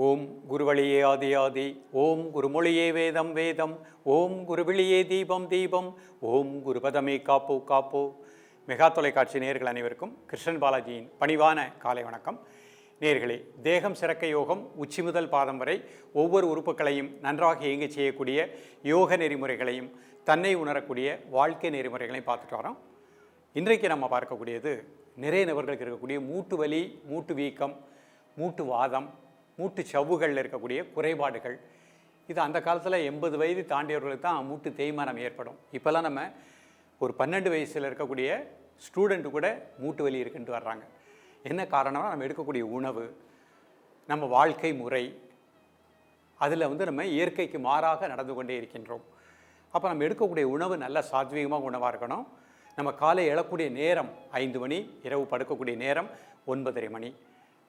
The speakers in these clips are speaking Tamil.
ஓம் குருவழியே ஆதி ஆதி, ஓம் குருமொழியே வேதம் வேதம், ஓம் குருவிழியே தீபம் தீபம், ஓம் குருபதமே காப்போ காப்போ. மெகா தொலைக்காட்சி நேயர்கள் அனைவருக்கும் கிருஷ்ணன் பாலாஜியின் பணிவான காலை வணக்கம். நேயர்களே, தேகம் சிறக்க யோகம் உச்சி முதல் பாதம் வரை ஒவ்வொரு உறுப்புகளையும் நன்றாக இயங்க செய்யக்கூடிய யோக நெறிமுறைகளையும் தன்னை உணரக்கூடிய வாழ்க்கை நெறிமுறைகளையும் பார்த்துட்டு வரோம். இன்றைக்கு நம்ம பார்க்கக்கூடியது நிறைய நபர்களுக்கு இருக்கக்கூடிய மூட்டு வலி, மூட்டு வீக்கம், மூட்டு வாதம், மூட்டு சவ்வுகளில் இருக்கக்கூடிய குறைபாடுகள். இது அந்த காலத்தில் 80 வயது தாண்டியவர்களுக்கு தான் மூட்டு தேய்மானம் ஏற்படும். இப்போல்லாம் நம்ம ஒரு 12 வயசில் இருக்கக்கூடிய ஸ்டூடெண்ட்டு கூட மூட்டு வலி இருக்குன்ட்டு வர்றாங்க. என்ன காரணம்னா நம்ம எடுக்கக்கூடிய உணவு, நம்ம வாழ்க்கை முறை, அதில் நம்ம இயற்கைக்கு மாறாக நடந்து கொண்டே இருக்கின்றோம். அப்போ நம்ம எடுக்கக்கூடிய உணவு நல்ல சாத்வீகமாக உணவாக இருக்கணும். நம்ம காலை எழக்கூடிய நேரம் 5 மணி, இரவு படுக்கக்கூடிய நேரம் 9:30 மணி.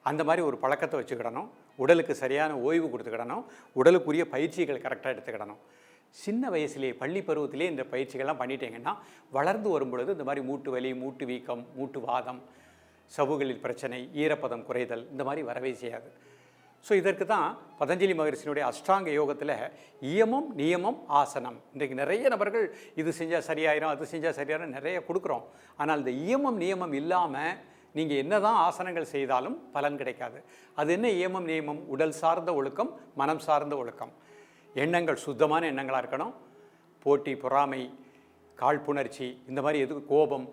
அந்த மாதிரி ஒரு பழக்கத்தை வச்சுக்கிடணும். உடலுக்கு சரியான ஓய்வு கொடுத்துக்கிடணும். உடலுக்குரிய பயிற்சிகள் கரெக்டாக எடுத்துக்கிடணும். சின்ன வயசுலேயே பள்ளி பருவத்திலே இந்த பயிற்சிகள்லாம் பண்ணிட்டீங்கன்னா வளர்ந்து வரும்பொழுது இந்த மாதிரி மூட்டு வலி, மூட்டு வீக்கம், மூட்டு வாதம், சவ்வுகளில் பிரச்சனை, ஈரப்பதம் குறைதல் இந்த மாதிரி வரவே செய்யாது. ஸோ இதற்கு தான் பதஞ்சலி மகரிஷியினுடைய அஷ்டாங்க யோகத்தில் இயமம் நியமம் ஆசனம். இன்றைக்கு நிறைய நபர்கள் இது செஞ்சால் சரியாயிரும், அது செஞ்சால் சரியாயிரும் நிறைய கொடுக்குறோம். ஆனால் இந்த இயமம் நியமம் இல்லாமல் நீங்கள் என்ன தான் ஆசனங்கள் செய்தாலும் பலன் கிடைக்காது. அது என்ன இயமம் நியமம்? உடல் சார்ந்த ஒழுக்கம், மனம் சார்ந்த ஒழுக்கம். எண்ணங்கள் சுத்தமான எண்ணங்களாக இருக்கணும். போட்டி, பொறாமை, காழ்ப்புணர்ச்சி, இந்த மாதிரி கோபம்,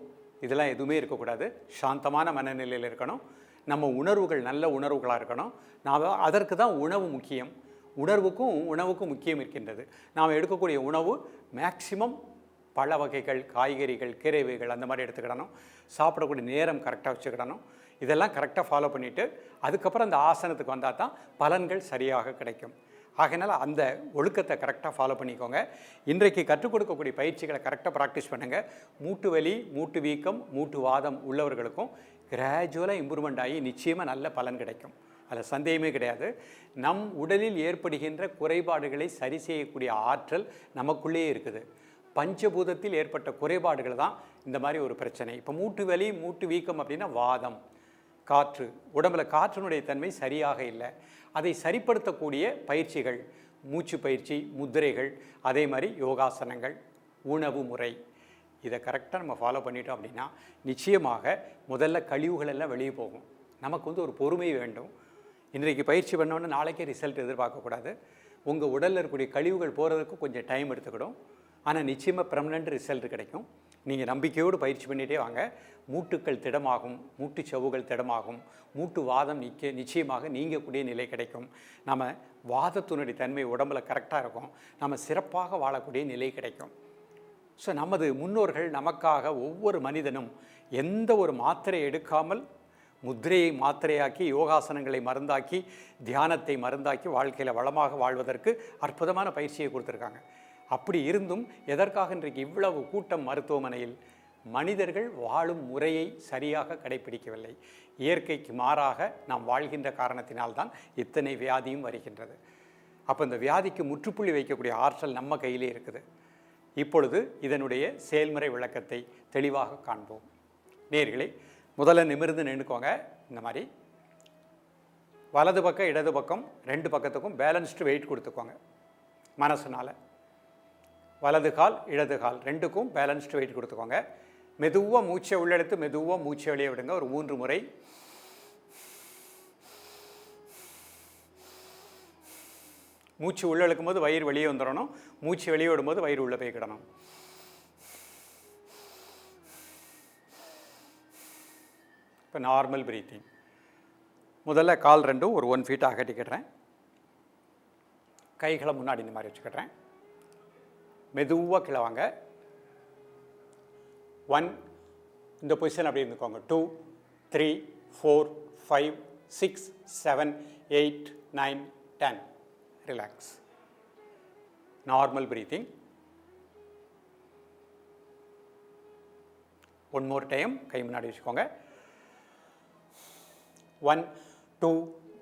இதெல்லாம் எதுவுமே இருக்கக்கூடாது. சாந்தமான மனநிலையில் இருக்கணும். நம்ம உணர்வுகள் நல்ல உணர்வுகளாக இருக்கணும். அதற்கு தான் உணவு முக்கியம். உணவுக்கும் முக்கியம் இருக்கின்றது. நாம் எடுக்கக்கூடிய உணவு மேக்சிமம் பழ வகைகள், காய்கறிகள், கீரை வகைகள் அந்த மாதிரி எடுத்துக்கிடணும். சாப்பிடக்கூடிய நேரம் கரெக்டாக வச்சுக்கிடணும். இதெல்லாம் கரெக்டாக ஃபாலோ பண்ணிவிட்டு அதுக்கப்புறம் அந்த ஆசனத்துக்கு வந்தால் தான் பலன்கள் சரியாக கிடைக்கும். ஆகையினால் அந்த ஒழுக்கத்தை கரெக்டாக ஃபாலோ பண்ணிக்கோங்க. இன்றைக்கு கற்றுக் கொடுக்கக்கூடிய பயிற்சிகளை கரெக்டாக ப்ராக்டிஸ் பண்ணுங்கள். மூட்டு வலி, மூட்டு வீக்கம், மூட்டு வாதம் உள்ளவர்களுக்கும் கிராஜுவலாக இம்ப்ரூவ்மெண்ட் ஆகி நிச்சயமாக நல்ல பலன் கிடைக்கும். அதில் சந்தேகமே கிடையாது. நம் உடலில் ஏற்படுகின்ற குறைபாடுகளை சரி செய்யக்கூடிய ஆற்றல் நமக்குள்ளேயே இருக்குது. பஞ்சபூதத்தில் ஏற்பட்ட குறைபாடுகள் தான் இந்த மாதிரி ஒரு பிரச்சனை. இப்போ மூட்டு வலி, மூட்டு வீக்கம் அப்படின்னா வாதம், காற்று, உடம்புல காற்றினுடைய தன்மை சரியாக இல்லை. அதை சரிப்படுத்தக்கூடிய பயிற்சிகள், மூச்சு பயிற்சி, முத்திரைகள், அதே மாதிரி யோகாசனங்கள், உணவு முறை, இதை கரெக்டாக நம்ம ஃபாலோ பண்ணிட்டோம் அப்படின்னா நிச்சயமாக முதல்ல கழிவுகள் எல்லாம் வெளியே போகும். நமக்கு ஒரு பொறுமை வேண்டும். இன்றைக்கு பயிற்சி பண்ணோன்னு நாளைக்கே ரிசல்ட் எதிர்பார்க்கக்கூடாது. உங்கள் உடலில் இருக்கக்கூடிய கழிவுகள் போகிறதுக்கு கொஞ்சம் டைம் எடுத்துக்கிடும். ஆனால் நிச்சயமாக பெர்மனண்ட் ரிசல்ட் கிடைக்கும். நீங்கள் நம்பிக்கையோடு பயிற்சி பண்ணிகிட்டே வாங்க. மூட்டுக்கள் திடமாகும், மூட்டு சவ்வுகள் திடமாகும், மூட்டு வாதம் நிச்சயமாக நீங்கக்கூடிய நிலை கிடைக்கும். நம்ம வாதத்தினுடைய தன்மை உடம்புல கரெக்டாக இருக்கும். நம்ம சிறப்பாக வாழக்கூடிய நிலை கிடைக்கும். ஸோ நமது முன்னோர்கள் நமக்காக ஒவ்வொரு மனிதனும் எந்த ஒரு மாத்திரை எடுக்காமல் முத்திரையை மாத்திரையாக்கி, யோகாசனங்களை மருந்தாக்கி, தியானத்தை மருந்தாக்கி வாழ்க்கையில் வளமாக வாழ்வதற்கு அற்புதமான பயிற்சியை கொடுத்துருக்காங்க. அப்படி இருந்தும் எதற்காக இன்றைக்கு இவ்வளவு கூட்டம் மருத்துவமனையில்? மனிதர்கள் வாழும் முறையை சரியாக கடைபிடிக்கவில்லை. இயற்கைக்கு மாறாக நாம் வாழ்கின்ற காரணத்தினால்தான் இத்தனை வியாதியும் வருகின்றது. அப்போ இந்த வியாதிக்கு முற்றுப்புள்ளி வைக்கக்கூடிய ஆற்றல் நம்ம கையிலே இருக்குது. இப்பொழுது இதனுடைய செயல்முறை விளக்கத்தை தெளிவாக காண்போம். நேயர்களே, முதல்ல நிமிர்ந்து நின்றுக்கோங்க. இந்த மாதிரி வலது பக்கம் இடது பக்கம் 2 பக்கத்துக்கும் பேலன்ஸ்டு வெயிட் கொடுத்துக்கோங்க. மனசுனால் வலது கால் இடது கால் 2க்கும் பேலன்ஸ்டு வெயிட் கொடுத்துக்கோங்க. மெதுவாக மூச்சை உள்ளெடுத்து மெதுவாக மூச்சை வெளியே விடுங்க. ஒரு 3 முறை. மூச்சு உள்ளே இழுக்கும் போது வயிறு வெளியே வந்துடணும். மூச்சு வெளியே விடும்போது வயிறு உள்ளே போய்க்கிடணும். இப்போ நார்மல் பிரீத்திங். முதல்ல கால் 2ம் ஒரு 1 ஃபீட் அகட்டிக்கிடுறேன். கைகளை முன்னாடி இந்த மாதிரி வச்சுக்கிடுறேன். மெதுவாக கிளவாங்க. 1 இந்த பொசிஷன் அப்படி இருந்துக்கோங்க. 2 3 4 5 6 7 8 9 10. Relax. Normal breathing. 1 more time கை முன்னாடி வச்சுக்கோங்க. 1 2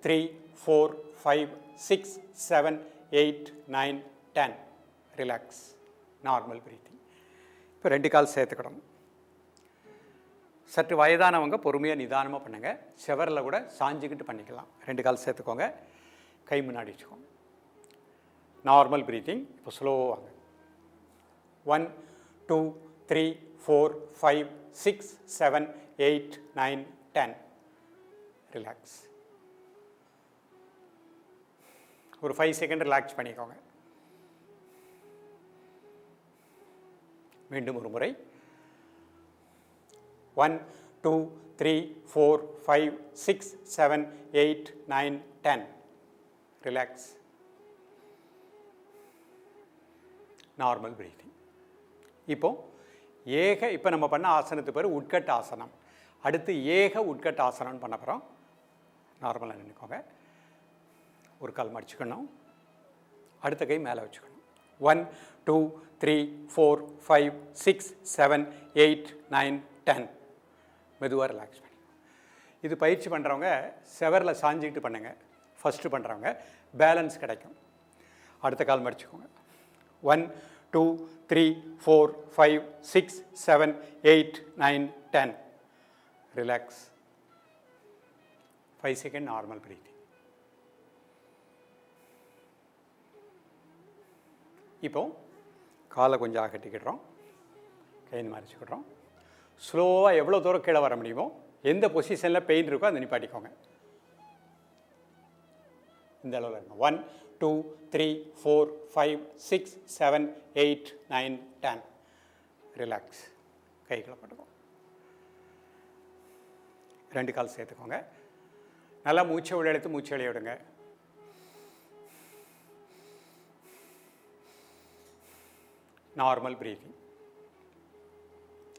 3 4 5 6 7 8 9 10. ரிலாக்ஸ். Normal breathing. இப்போ 2 கால் சேர்த்துக்கிடணும். சற்று வயதானவங்க பொறுமையாக நிதானமாக பண்ணுங்கள். செவரில் கூட சாஞ்சிக்கிட்டு பண்ணிக்கலாம். 2 கால் சேர்த்துக்கோங்க. கை முன்னாடி வச்சுக்கோங்க. Normal breathing. இப்போ ஸ்லோவாக வாங்க. 1 2 3 4 5 6 7 8 9 10. ரிலாக்ஸ். ஒரு 5 செகண்ட் ரிலாக்ஸ் பண்ணிக்கோங்க. மீண்டும் ஒரு முறை. 1 2 3 4 5 6 7 8 9 10. ரிலாக்ஸ். Normal breathing. இப்போ நம்ம பண்ண ஆசனத்துக்கு பேர் உட்கட்ட ஆசனம். அடுத்து ஏக உட்கட்ட ஆசனம்னு பண்ண போகிறோம். நார்மலாக நினைக்கோங்க. ஒரு கால் மடிச்சுக்கணும், அடுத்த கை மேலே வச்சுக்கணும். 1 2 3 4 5 6 7 8 9 10. மெதுவாக ரிலாக்ஸ் பண்ணி. இது பயிற்சி பண்ணுறவங்க செவரில் சாஞ்சிக்கிட்டு பண்ணுங்கள். ஃபஸ்ட்டு பண்ணுறவங்க பேலன்ஸ் கிடைக்கும். அடுத்த கால் மடிச்சுக்கோங்க. 1 2 3 4 5 6 7 8 9 10. ரிலாக்ஸ். 5 second normal breathing. இப்போ காலை கொஞ்சம் அகட்டிக்கிடுறோம், கை மறைச்சிக்கிடுறோம். ஸ்லோவாக எவ்வளோ தூரம் கீழே வர முடியுமோ, எந்த பொசிஷனில் பெயின் இருக்கோ அதை நிப்பாட்டிக்கோங்க. இந்த அளவில் இருங்க. 1 2 3 4 5 6 7 8 9 10. ரிலாக்ஸ். கைகளை போட்டுக்கோங்க. 2 கால் சேர்த்துக்கோங்க. நல்லா மூச்சை உள்ள எடுத்து மூச்சை வெளியே விடுங்க. Normal breathing.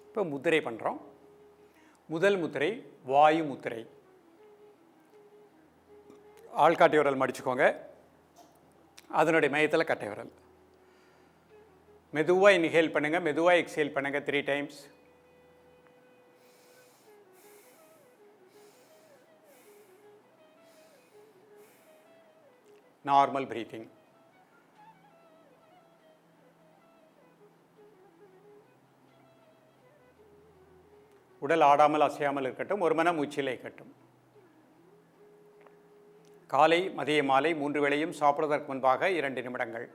இப்போ முத்திரை பண்ணுறோம். முதல் முத்திரை வாயு முத்திரை. ஆள்காட்டி விரல் மடிச்சுக்கோங்க, அதனுடைய மையத்தில் கட்டை விரல். மெதுவாக இன்ஹேல் பண்ணுங்கள், மெதுவாக எக்ஸேல் பண்ணுங்கள் 3 டைம்ஸ். Normal breathing. உடல் ஆடாமல் அசையாமல் இருக்கட்டும், ஒரு மன மூச்சில் இருக்கட்டும். காலை மதிய மாலை 3 வேளையும் சாப்பிடுவதற்கு முன்பாக 2 நிமிடங்கள்.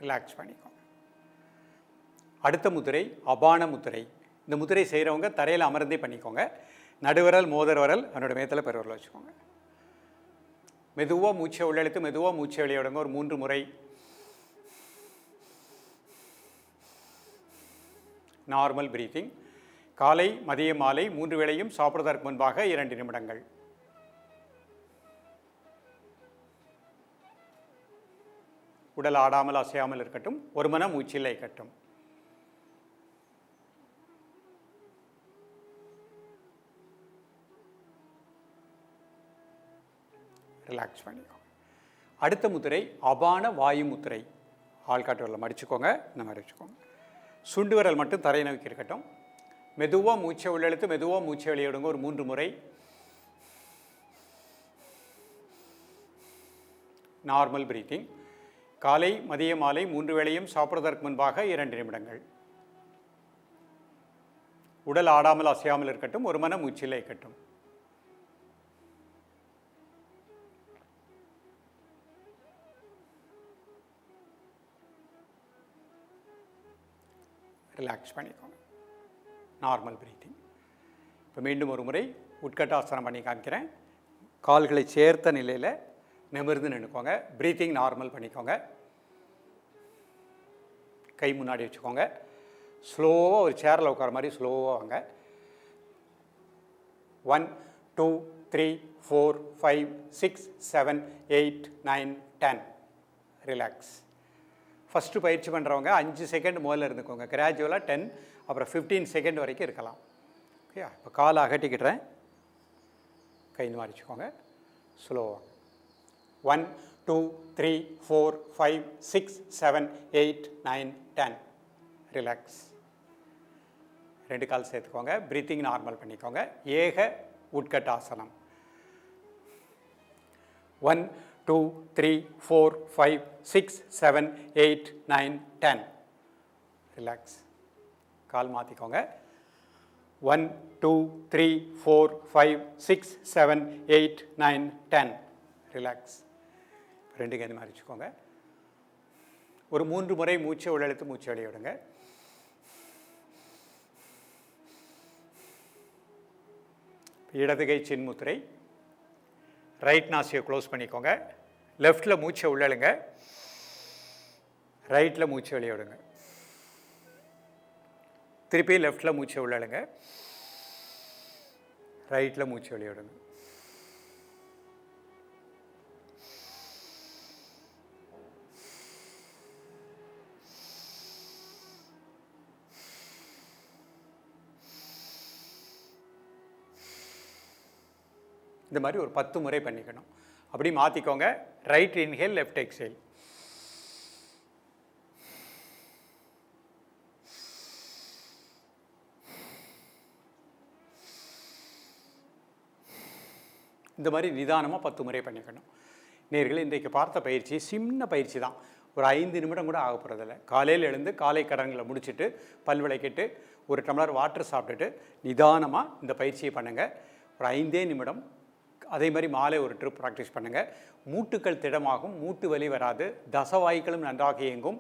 ரிலாக்ஸ் பண்ணிக்கோங்க. அடுத்த முத்திரை அபான முத்திரை. இந்த முத்திரை செய்கிறவங்க தரையில் அமர்ந்தே பண்ணிக்கோங்க. நடுவிரல் மோதிர விரல் அதனோட மேத்தில் பெருவிரல் வச்சுக்கோங்க. மெதுவாக மூச்சை உள்ளெழுத்து மெதுவாக மூச்சை வெளியே விடுங்க. ஒரு 3 முறை. Normal breathing. காலை மதிய மாலை 3 வேளையும் சாப்பிடுவதற்கு முன்பாக 2 நிமிடங்கள். உடல் ஆடாமல் அசையாமல் இருக்கட்டும், ஒரு மன மூச்சில் இருக்கட்டும். ரிலாக்ஸ் பண்ணிக்கோங்க. அடுத்த முத்திரை அபான வாயு முத்திரை. ஆள்காட்டு விரலை மடிச்சுக்கோங்க, இந்த மாதிரி வச்சுக்கோங்க. சுண்டு விரல் மட்டும் தரையை நோக்கி இருக்கட்டும். மெதுவாக மூச்சை உள்ளெழுத்து மெதுவாக மூச்சை வெளியே விடுங்க. ஒரு 3 முறை. Normal breathing. காலை மதிய மாலை 3 வேளையும் சாப்பிடுவதற்கு முன்பாக 2 நிமிடங்கள். உடல் ஆடாமல் அசையாமல் இருக்கட்டும், ஒரு மன மூச்சில் இருக்கட்டும். ரிலாக்ஸ் பண்ணிக்கோங்க. Normal breathing. இப்போ மீண்டும் ஒரு முறை உட்கட்டாசனம் பண்ணி காமிக்கிறேன். கால்களை சேர்த்த நிலையில் நிமிர்ந்து நின்றுக்கோங்க. ப்ரீத்திங் நார்மல் பண்ணிக்கோங்க. கை முன்னாடி வச்சுக்கோங்க. ஸ்லோவாக ஒரு சேரில் உட்கார மாதிரி ஸ்லோவாக வாங்க. 1 2 3 4 5 6 7 8 9 10. ரிலாக்ஸ். ஃபஸ்ட்டு பயிற்சி பண்ணுறவங்க 5 செகண்ட் முதல்ல இருந்துக்கோங்க. கிராஜுவலாக 10, அப்புறம் 15 செகண்ட் வரைக்கும் இருக்கலாம். ஓகே. இப்போ காலை அகட்டிக்கிட்டுறேன், கை இந்த மாதிரி வச்சுக்கோங்க. ஸ்லோவாக 1 2 3 4 5 6 7 8 9 10. ரிலாக்ஸ். 2 கால் சேர்த்துக்கோங்க. ப்ரீத்திங் நார்மல் பண்ணிக்கோங்க. ஏக உட்கட்டாசனம். 1 2 3 4 5 6 7 8 9 10. ரிலாக்ஸ். கால் மாற்றிக்கோங்க. 1 2 3 4 5 6 7 8 9 10. ரிலாக்ஸ். 2 கை மாதிரி வச்சுக்கோங்க. ஒரு 3 முறை மூச்சை உள்ளெழுத்து மூச்சு வெளியே விடுங்க. இடது கை சின்முத்திரை. ரைட் நாசியை க்ளோஸ் பண்ணிக்கோங்க. லெஃப்டில் மூச்சை உள்ளழுங்க, ரைட்டில் மூச்சை வெளியே விடுங்க. திருப்பி லெஃப்டில் மூச்சை உள்ளழுங்க, ரைட்டில் மூச்சை வெளியே விடுங்க. இந்த மாதிரி ஒரு 10 முறை பண்ணிக்கணும். அப்படி மாற்றிக்கோங்க. Right inhale, left exhale. இந்த மாதிரி நிதானமாக 10 முறை பண்ணிக்கணும். நேயர்களே, இன்றைக்கு பார்த்த பயிற்சி சின்ன பயிற்சி தான். ஒரு 5 நிமிடம் கூட ஆக போகிறதில்ல. காலையில் எழுந்து காலை கடன்களை முடிச்சுட்டு பல் விளக்கிட்டு ஒரு டம்ளர் வாட்டர் சாப்பிட்டுட்டு நிதானமாக இந்த பயிற்சியை பண்ணுங்கள். ஒரு 5 நிமிடம். அதே மாதிரி மாலை ஒரு ட்ரிப் ப்ராக்டிஸ் பண்ணுங்கள். மூட்டுக்கள் திடமாகும், மூட்டு வலி வராது, தசவாய்களும் நன்றாக இயங்கும்.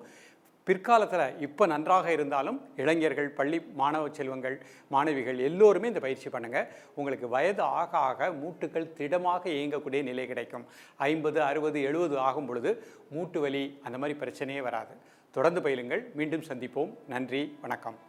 பிற்காலத்தில் இப்போ நன்றாக இருந்தாலும் இளைஞர்கள், பள்ளி மாணவ செல்வங்கள், மாணவிகள் எல்லோருமே இந்த பயிற்சி பண்ணுங்கள். உங்களுக்கு வயது ஆக ஆக மூட்டுக்கள் திடமாக இயங்கக்கூடிய நிலை கிடைக்கும். 50 60 70 ஆகும் பொழுது மூட்டு வலி அந்த மாதிரி பிரச்சனையே வராது. தொடர்ந்து பயிலுங்கள். மீண்டும் சந்திப்போம். நன்றி, வணக்கம்.